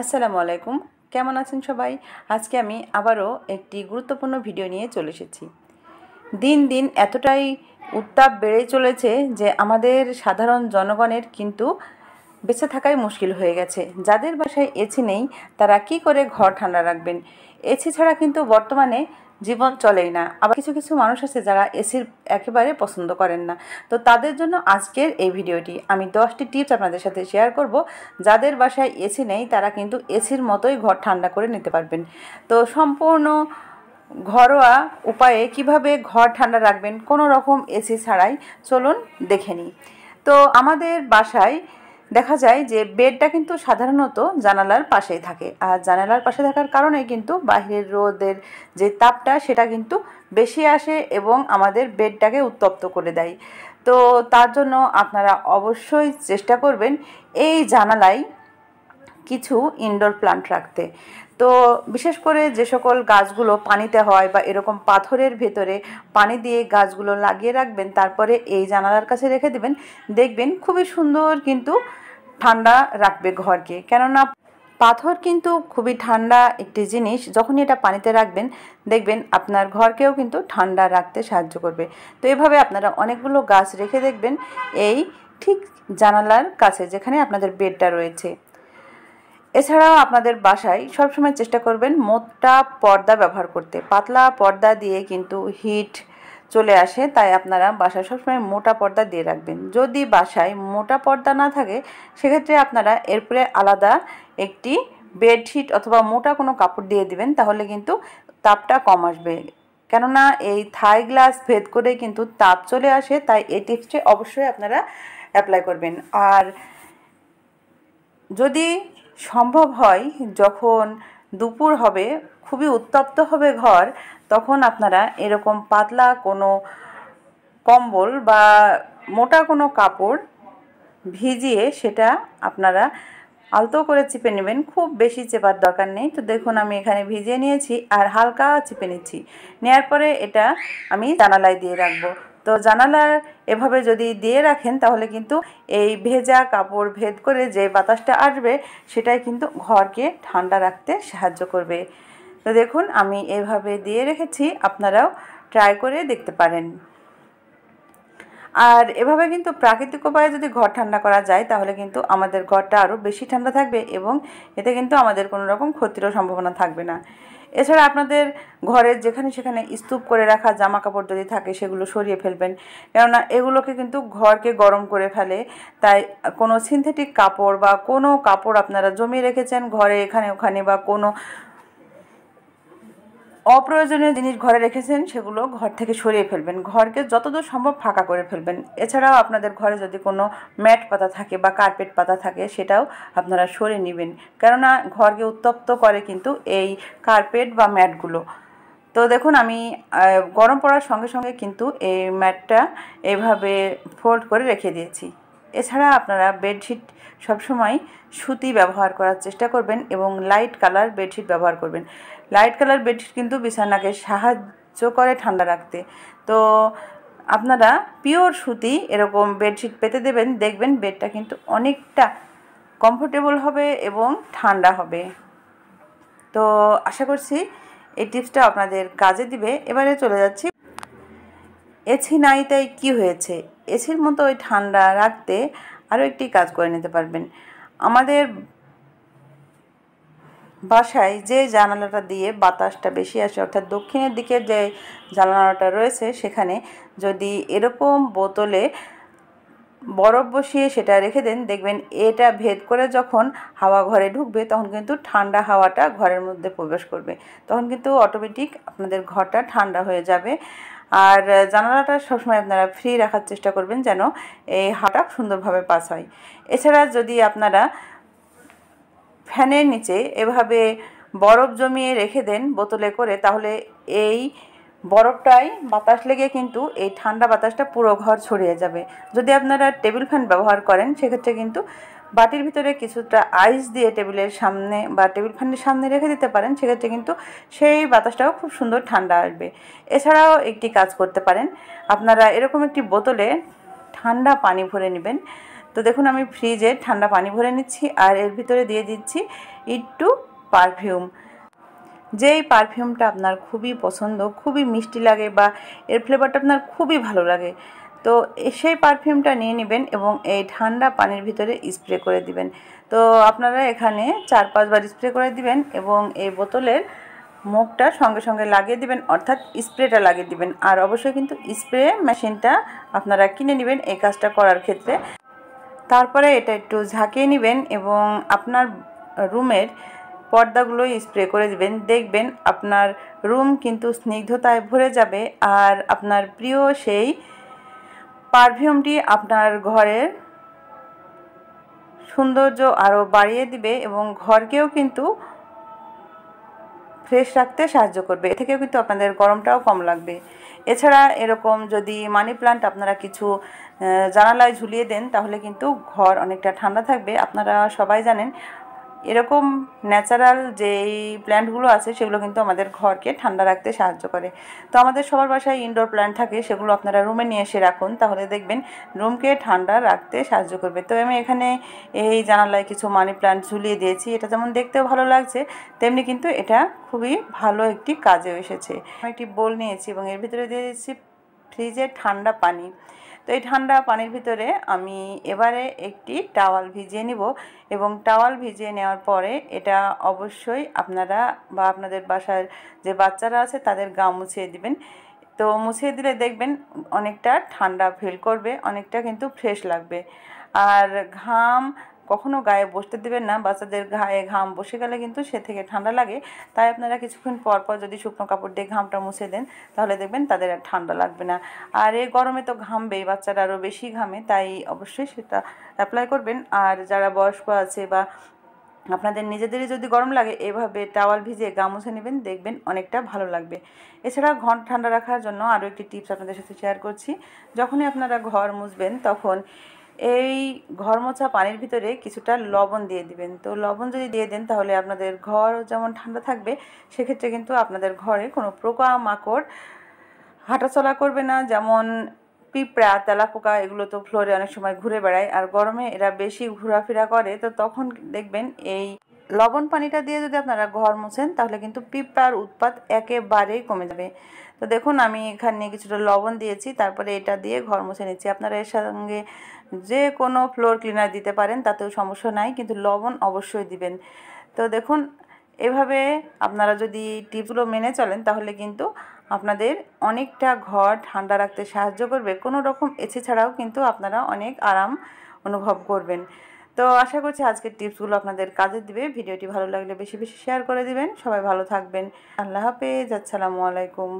আসসালামু আলাইকুম। কেমন আছেন সবাই? আজকে আমি আবারও একটি গুরুত্বপূর্ণ ভিডিও নিয়ে চলে এসেছি। দিন দিন এতটাই উত্তাপ বেড়ে চলেছে যে আমাদের সাধারণ জনগণের কিন্তু বেঁচে থাকাই মুশকিল হয়ে গেছে। যাদের বাসায় এসি নেই তারা কি করে ঘর ঠান্ডা রাখবেন? এসি ছাড়া কিন্তু বর্তমানে জীবন চলেই না। আবার কিছু কিছু মানুষ আছে যারা এসির একেবারে পছন্দ করেন না। তো তাদের জন্য আজকের এই ভিডিওটি আমি 10টি টিপস আপনাদের সাথে শেয়ার করব। যাদের বাসায় এসি নেই তারা কিন্তু এসির মতোই ঘর ঠান্ডা করে নিতে পারবেন। তো সম্পূর্ণ ঘরোয়া উপায়ে কিভাবে ঘর ঠান্ডা রাখবেন কোনো রকম এসি ছাড়াই, চলুন দেখে নিই। তো আমাদের বাসায় দেখা যায় যে বেডটা কিন্তু সাধারণত জানালার পাশেই থাকে, আর জানালার পাশে থাকার কারণে কিন্তু বাইরের রোদের যে তাপটা সেটা কিন্তু বেশি আসে এবং আমাদের বেডটাকে উত্তপ্ত করে দেয়। তো তার জন্য আপনারা অবশ্যই চেষ্টা করবেন এই জানালায় কিছু ইনডোর প্লান্ট রাখতে। তো বিশেষ করে যে সকল গাছগুলো পানিতে হয় বা এরকম পাথরের ভেতরে পানি দিয়ে গাছগুলো লাগিয়ে রাখবেন, তারপরে এই জানালার কাছে রেখে দেবেন, দেখবেন খুবই সুন্দর কিন্তু ঠান্ডা রাখবে ঘরকে। কেননা পাথর কিন্তু খুবই ঠান্ডা একটি জিনিস, যখনই এটা পানিতে রাখবেন দেখবেন আপনার ঘরকেও কিন্তু ঠান্ডা রাখতে সাহায্য করবে। তো এভাবে আপনারা অনেকগুলো গাছ রেখে দেখবেন এই ঠিক জানালার কাছে যেখানে আপনাদের বেডটা রয়েছে। এছাড়াও আপনাদের বাসায় সবসময় চেষ্টা করবেন মোটা পর্দা ব্যবহার করতে। পাতলা পর্দা দিয়ে কিন্তু হিট চলে আসে, তাই আপনারা বাসায় সবসময় মোটা পর্দা দিয়ে রাখবেন। যদি বাসায় মোটা পর্দা না থাকে সেক্ষেত্রে আপনারা এরপরে আলাদা একটি বেডশিট অথবা মোটা কোনো কাপড় দিয়ে দিবেন, তাহলে কিন্তু তাপটা কম আসবে। কেননা এই থাই গ্লাস ভেদ করে কিন্তু তাপ চলে আসে, তাই এই টিপসটি অবশ্যই আপনারা অ্যাপ্লাই করবেন। আর যদি সম্ভব হয় যখন দুপুর হবে, খুবই উত্তপ্ত হবে ঘর, তখন আপনারা এরকম পাতলা কোনো কম্বল বা মোটা কোনো কাপড় ভিজিয়ে সেটা আপনারা আলতো করে চিপে নেবেন। খুব বেশি চেপার দরকার নেই। তো দেখুন আমি এখানে ভিজিয়ে নিয়েছি আর হালকা চিপে নিচ্ছি। নেওয়ার পরে এটা আমি জানালায় দিয়ে রাখবো। তো জানালার এভাবে যদি দিয়ে রাখেন তাহলে কিন্তু এই ভেজা কাপড় ভেদ করে যে বাতাসটা আসবে সেটাই কিন্তু ঘরকে ঠান্ডা রাখতে সাহায্য করবে। তো দেখুন আমি এভাবে দিয়ে রেখেছি, আপনারাও ট্রাই করে দেখতে পারেন। আর এভাবে কিন্তু প্রাকৃতিক উপায়ে যদি ঘর ঠান্ডা করা যায় তাহলে কিন্তু আমাদের ঘরটা আরও বেশি ঠান্ডা থাকবে এবং এতে কিন্তু আমাদের কোনো রকম ক্ষতিরও সম্ভাবনা থাকবে না। এছাড়া আপনাদের ঘরের যেখানে সেখানে স্তূপ করে রাখা জামা কাপড় যদি থাকে সেগুলো সরিয়ে ফেলবেন, কেননা এগুলোকে কিন্তু ঘরকে গরম করে ফেলে। তাই কোনো সিনথেটিক কাপড় বা কোনো কাপড় আপনারা জমিয়ে রেখেছেন ঘরে এখানে ওখানে বা কোনো অপ্রয়োজনীয় জিনিস ঘরে রেখেছেন সেগুলো ঘর থেকে সরিয়ে ফেলবেন, ঘরকে যতদূর সম্ভব ফাঁকা করে ফেলবেন। এছাড়াও আপনাদের ঘরে যদি কোনো ম্যাট পাতা থাকে বা কার্পেট পাতা থাকে সেটাও আপনারা সরিয়ে নেবেন, কেননা ঘরকে উত্তপ্ত করে কিন্তু এই কার্পেট বা ম্যাটগুলো। তো দেখুন আমি গরম পড়ার সঙ্গে সঙ্গে কিন্তু এই ম্যাটটা এইভাবে ফোল্ড করে রেখে দিয়েছি। এছাড়া আপনারা বেডশিট সবসময় সুতি ব্যবহার করার চেষ্টা করবেন এবং লাইট কালার বেডশিট ব্যবহার করবেন। লাইট কালার বেডশিট কিন্তু বিছানাকে সাহায্য করে ঠান্ডা রাখতে। তো আপনারা পিওর সুতি এরকম বেডশিট পেতে দেবেন, দেখবেন বেডটা কিন্তু অনেকটা কমফোর্টেবল হবে এবং ঠান্ডা হবে। তো আশা করছি এই টিপসটা আপনাদের কাজে দিবে। এবারে চলে যাচ্ছি, এসি নাই তাই কী হয়েছে, এসির মতো ওই ঠান্ডা রাখতে আরও একটি কাজ করে নিতে পারবেন। আমাদের বাসায় যে জানালাটা দিয়ে বাতাসটা বেশি আসে, অর্থাৎ দক্ষিণের দিকের যে জানালাটা রয়েছে সেখানে যদি এরকম বোতলে বরফ বসিয়ে সেটা রেখে দেন, দেখবেন এটা ভেদ করে যখন হাওয়া ঘরে ঢুকবে তখন কিন্তু ঠান্ডা হাওয়াটা ঘরের মধ্যে প্রবেশ করবে, তখন কিন্তু অটোমেটিক আপনাদের ঘরটা ঠান্ডা হয়ে যাবে। আর জানালাটা সবসময় আপনারা ফ্রি রাখার চেষ্টা করবেন যেন এই হাওয়াটা সুন্দরভাবে পাস হয়। এছাড়া যদি আপনারা ফ্যানের নিচে এভাবে বরফ জমিয়ে রেখে দেন বোতলে করে, তাহলে এই বরফটাই বাতাস লেগে কিন্তু এই ঠান্ডা বাতাসটা পুরো ঘর ছড়িয়ে যাবে। যদি আপনারা টেবিল ফ্যান ব্যবহার করেন সেক্ষেত্রে কিন্তু বাটির ভিতরে কিছুটা আইস দিয়ে টেবিলের সামনে বা টেবিল ফ্যানের সামনে রেখে দিতে পারেন, সেক্ষেত্রে কিন্তু সেই বাতাসটাও খুব সুন্দর ঠান্ডা আসবে। এছাড়াও একটি কাজ করতে পারেন, আপনারা এরকম একটি বোতলে ঠান্ডা পানি ভরে নেবেন, তো দেখুন আমি ফ্রিজে ঠান্ডা পানি ভরে নিচ্ছি আর এর ভিতরে দিয়ে দিচ্ছি একটু পারফিউম। যেই পারফিউমটা আপনার খুবই পছন্দ, খুবই মিষ্টি লাগে বা এর ফ্লেভারটা আপনার খুবই ভালো লাগে, তো সেই পারফিউমটা নিয়ে নেবেন এবং এই ঠান্ডা পানির ভিতরে স্প্রে করে দিবেন। তো আপনারা এখানে 4-5 বার স্প্রে করে দিবেন এবং এই বোতলের মুখটা সঙ্গে সঙ্গে লাগিয়ে দিবেন, অর্থাৎ স্প্রেটা লাগিয়ে দিবেন। আর অবশ্যই কিন্তু স্প্রে মেশিনটা আপনারা কিনে নেবেন এই কাজটা করার ক্ষেত্রে। তারপরে এটা একটু ঝাঁকিয়ে নেবেন এবং আপনার রুমের পর্দাগুলো স্প্রে করে দিবেন। দেখবেন আপনার রুম কিন্তু স্নিগ্ধতায় ভরে যাবে আর আপনার প্রিয় সেই পারফিউমটি আপনার ঘরের সৌন্দর্য আরও বাড়িয়ে দিবে এবং ঘরকেও কিন্তু ফ্রেশ রাখতে সাহায্য করবে। এ থেকেও কিন্তু আপনাদের গরমটাও কম লাগবে। এছাড়া এরকম যদি মানি প্লান্ট আপনারা কিছু জানালায় ঝুলিয়ে দেন তাহলে কিন্তু ঘর অনেকটা ঠান্ডা থাকবে। আপনারা সবাই জানেন এরকম ন্যাচারাল যেই প্ল্যান্টগুলো আছে সেগুলো কিন্তু আমাদের ঘরকে ঠান্ডা রাখতে সাহায্য করে। তো আমাদের সবার বাসায় ইনডোর প্ল্যান্ট থাকে, সেগুলো আপনারা রুমে নিয়ে এসে রাখুন, তাহলে দেখবেন রুমকে ঠান্ডা রাখতে সাহায্য করবে। তো আমি এখানে এই জানালায় কিছু মানি প্ল্যান্ট ঝুলিয়ে দিয়েছি। এটা যেমন দেখতেও ভালো লাগছে তেমনি কিন্তু এটা খুবই ভালো একটি কাজেও এসেছে। আমি একটি বোল নিয়েছি এবং এর ভিতরে দিয়ে দিচ্ছি ফ্রিজের ঠান্ডা পানি। তো এই ঠান্ডা পানির ভিতরে আমি এবারে একটি টাওয়াল ভিজিয়ে নিব এবং টাওয়াল ভিজিয়ে নেওয়ার পরে এটা অবশ্যই আপনারা বা আপনাদের বাসার যে বাচ্চারা আছে তাদের গা মুছিয়ে দিবেন। তো মুছিয়ে দিলে দেখবেন অনেকটা ঠান্ডা ফিল করবে, অনেকটা কিন্তু ফ্রেশ লাগবে। আর ঘাম কখনো গায়ে বসতে দেবেন না, বাচ্চাদের গায়ে ঘাম বসে গেলে কিন্তু সে থেকে ঠান্ডা লাগে। তাই আপনারা কিছুক্ষণ পর পর যদি শুকনো কাপড় দিয়ে ঘামটা মুছে দেন তাহলে দেখবেন তাদের আর ঠান্ডা লাগবে না। আর এই গরমে তো ঘামবেই, বাচ্চারা আরও বেশি ঘামে, তাই অবশ্যই সেটা অ্যাপ্লাই করবেন। আর যারা বয়স্ক আছে বা আপনাদের নিজেদেরই যদি গরম লাগে এভাবে টাওয়াল ভিজিয়ে গা মুছে নেবেন, দেখবেন অনেকটা ভালো লাগবে। এছাড়া ঘর ঠান্ডা রাখার জন্য আরও একটি টিপস আপনাদের সাথে শেয়ার করছি। যখনই আপনারা ঘর মুছবেন তখন এই ঘর মোছা পানির ভিতরে কিছুটা লবণ দিয়ে দিবেন। তো লবণ যদি দিয়ে দেন তাহলে আপনাদের ঘর যেমন ঠান্ডা থাকবে, সেক্ষেত্রে কিন্তু আপনাদের ঘরে কোনো পোকামাকড় হাঁটাচলা করবে না। যেমন পিঁপড়া, তেলাপোকা এগুলো তো ফ্লোরে অনেক সময় ঘুরে বেড়ায় আর গরমে এরা বেশি ঘোরাফেরা করে। তো তখন দেখবেন এই লবণ পানিটা দিয়ে যদি আপনারা ঘর মুছেন তাহলে কিন্তু পিঁপড়ার উৎপাত একেবারেই কমে যাবে। তো দেখুন আমি এখানে কিছুটা লবণ দিয়েছি, তারপরে এটা দিয়ে ঘর মুছে নিচ্ছি। আপনারা এর সঙ্গে যে কোনো ফ্লোর ক্লিনার দিতে পারেন, তাতেও সমস্যা নাই, কিন্তু লবণ অবশ্যই দিবেন। তো দেখুন এভাবে আপনারা যদি টিপসগুলো মেনে চলেন তাহলে কিন্তু আপনাদের অনেকটা ঘর ঠান্ডা রাখতে সাহায্য করবে। কোনো রকম এসি ছাড়াও কিন্তু আপনারা অনেক আরাম অনুভব করবেন। তো আশা করছি আজকের টিপসগুলো আপনাদের কাজে দিবে। ভিডিওটি ভালো লাগলে বেশি বেশি শেয়ার করে দিবেন। সবাই ভালো থাকবেন। আল্লাহ হাফেজ। আসসালামু আলাইকুম।